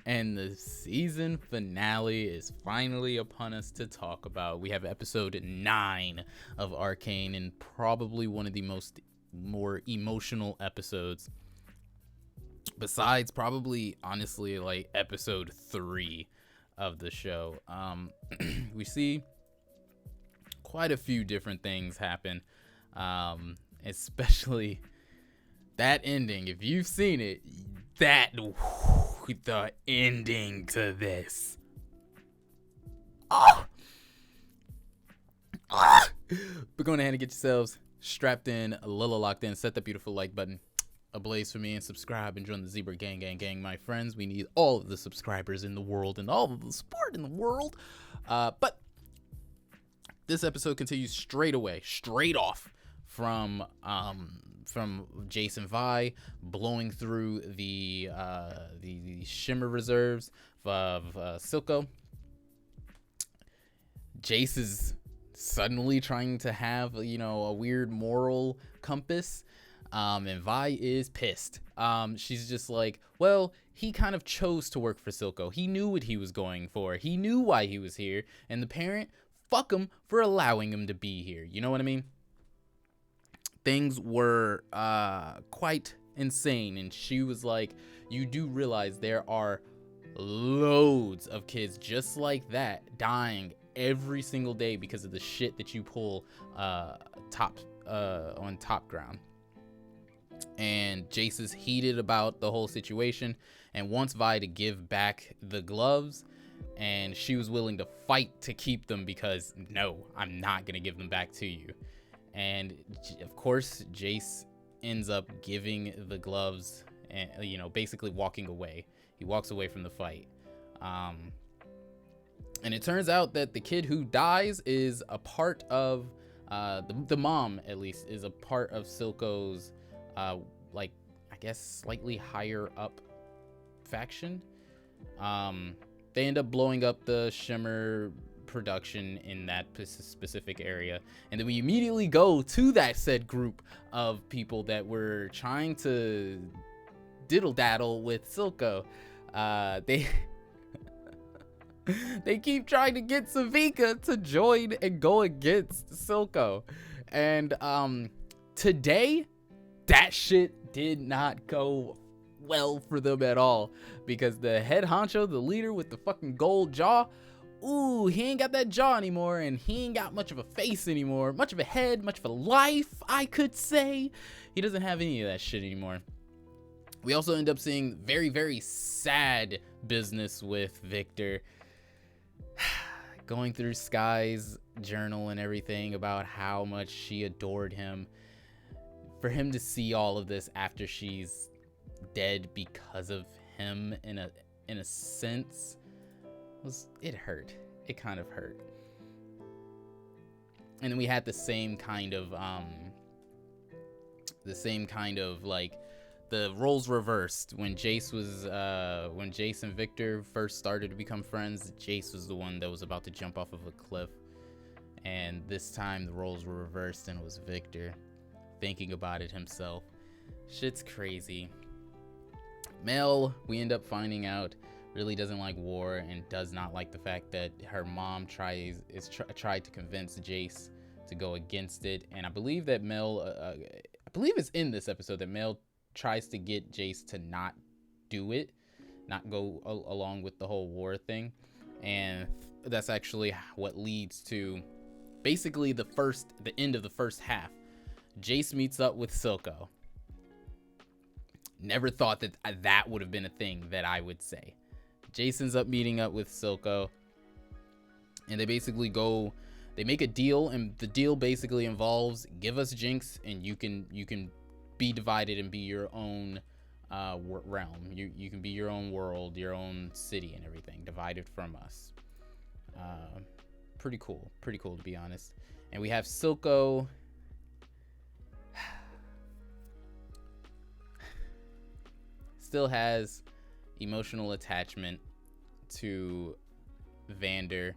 And the season finale is finally upon us to talk about. We have episode 9 of Arcane, and probably one of the more emotional episodes, besides probably honestly like episode 3 of the show. We see quite a few different things happen, especially that ending. If you've seen it, the ending to this. Oh. But go ahead and get yourselves strapped in, a little locked in, set that beautiful like button ablaze for me, and subscribe and join the Zebra gang, my friends. We need all of the subscribers in the world and all of the support in the world. But this episode continues straight off from Jason Vi blowing through the shimmer reserves of Silco. Jace is suddenly trying to have, a weird moral compass, and Vi is pissed. She's just like, well, he kind of chose to work for Silco. He knew what he was going for. He knew why he was here, and the parent, fuck him for allowing him to be here. You know what I mean? Things were quite insane, and she was like, you do realize there are loads of kids just like that dying every single day because of the shit that you pull on top ground. And Jace is heated about the whole situation and wants Vi to give back the gloves, and she was willing to fight to keep them because, no, I'm not gonna give them back to you. And of course Jace ends up giving the gloves and, basically walking away. He walks away from the fight. And it turns out that the kid who dies is a part of the mom, at least, is a part of Silco's I guess slightly higher up faction. They end up blowing up the shimmer production in that specific area, and then we immediately go to that said group of people that were trying to diddle daddle with Silco. They keep trying to get Savika to join and go against Silco, and today that shit did not go well for them at all, because the head honcho, the leader with the fucking gold jaw, he ain't got that jaw anymore, and he ain't got much of a face anymore, much of a head, much of a life, I could say. He doesn't have any of that shit anymore. We also end up seeing very, very sad business with Victor, going through Sky's journal and everything about how much she adored him. For him to see all of this after she's dead because of him, in a sense, it hurt. It kind of hurt. And then we had the same kind of like the roles reversed when Jace and Victor first started to become friends. Jace was the one that was about to jump off of a cliff, and this time the roles were reversed and it was Victor thinking about it himself. Shit's crazy. Mel, we end up finding out, really doesn't like war and does not like the fact that her mom tried to convince Jace to go against it. And I believe that Mel, I believe it's in this episode that Mel tries to get Jace to not do it, not go along with the whole war thing. And that's actually what leads to basically the end of the first half. Jace meets up with Silco. Never thought that would have been a thing that I would say. Jace ends up meeting up with Silco, and they basically they make a deal, and the deal basically involves, give us Jinx and you can be divided and be your own realm. You can be your own world, your own city and everything, divided from us. Pretty cool to be honest. And we have Silco still has emotional attachment to Vander.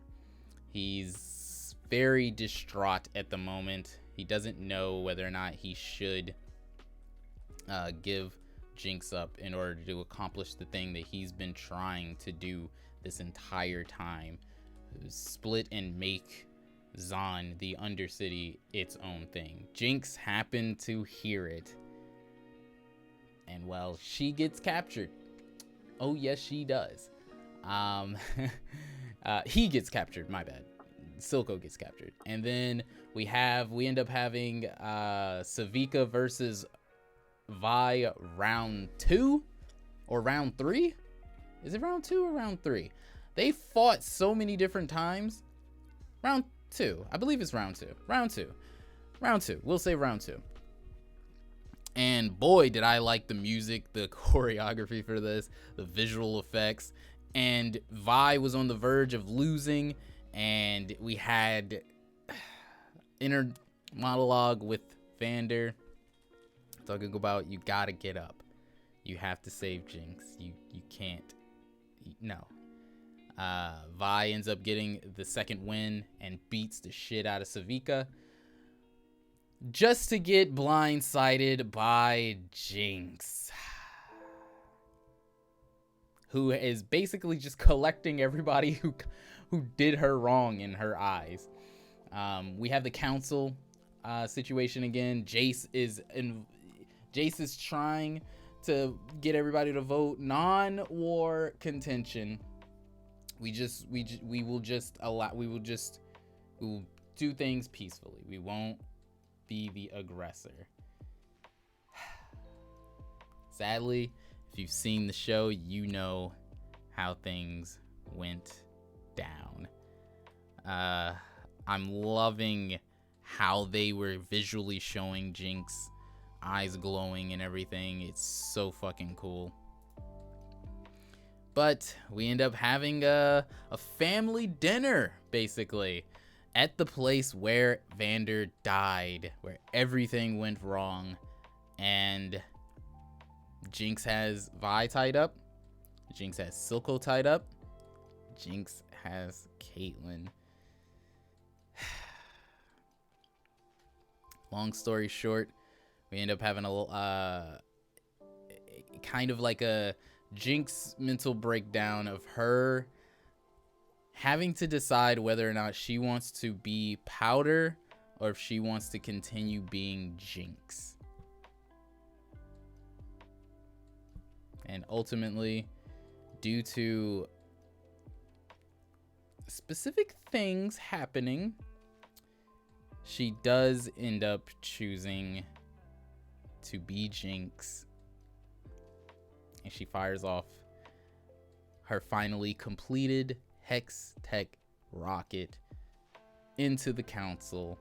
He's very distraught at the moment. He doesn't know whether or not he should give Jinx up in order to accomplish the thing that he's been trying to do this entire time. Split and make Zon, the Undercity, its own thing. Jinx happened to hear it. And well, she gets captured. Oh yes, she does. He gets captured, my bad. Silco gets captured. And then we end up having Savika versus Vi round 2 or round 3? Is it round 2 or round 3? They fought so many different times. Round 2. I believe it's round 2. Round 2. Round 2. We'll say round 2. And boy, did I like the music, the choreography for this, the visual effects. And Vi was on the verge of losing, and we had inner monologue with Vander talking about, you gotta get up. You have to save Jinx. You can't. No. Vi ends up getting the second win and beats the shit out of Savika, just to get blindsided by Jinx, who is basically just collecting everybody who did her wrong in her eyes. We have the council situation again. Jace is trying to get everybody to vote non-war contention. We will do things peacefully. We won't be the aggressor. Sadly, if you've seen the show, you know how things went down. I'm loving how they were visually showing Jinx, eyes glowing and everything. It's so fucking cool. But we end up having a family dinner, basically, at the place where Vander died, where everything went wrong. And Jinx has Vi tied up. Jinx has Silco tied up. Jinx has Caitlyn. Long story short, we end up having a kind of like a Jinx mental breakdown of her having to decide whether or not she wants to be Powder or if she wants to continue being Jinx. And ultimately, due to specific things happening, she does end up choosing to be Jinx. And she fires off her finally completed Hex Tech rocket into the council,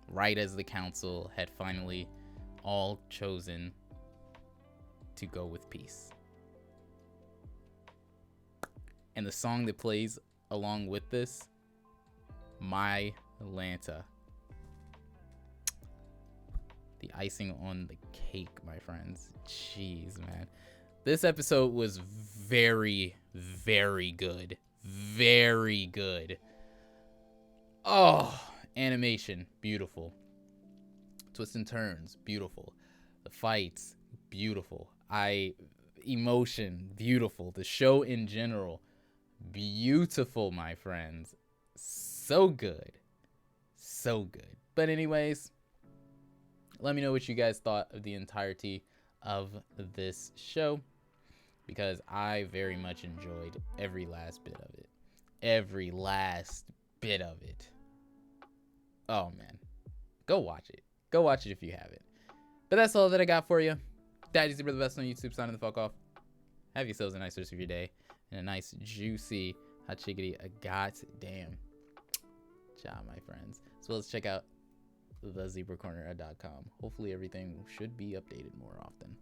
right as the council had finally all chosen to go with peace. And the song that plays along with this, My Lanta. The icing on the cake, my friends. Jeez, man. This episode was very, very good. Very good. Oh, animation, beautiful. Twists and turns, beautiful. The fights, beautiful. Emotion, beautiful. The show in general, beautiful, my friends. So good. So good. But anyways, let me know what you guys thought of the entirety of this show, because I very much enjoyed every last bit of it. Every last bit of it. Oh, man. Go watch it. Go watch it if you haven't. But that's all that I got for you. Daddy's the best on YouTube. Signing the fuck off. Have yourselves a nice rest of your day and a nice, juicy, hot chickadee, a goddamn job, my friends. As well as check out thezebracorner.com. Hopefully everything should be updated more often.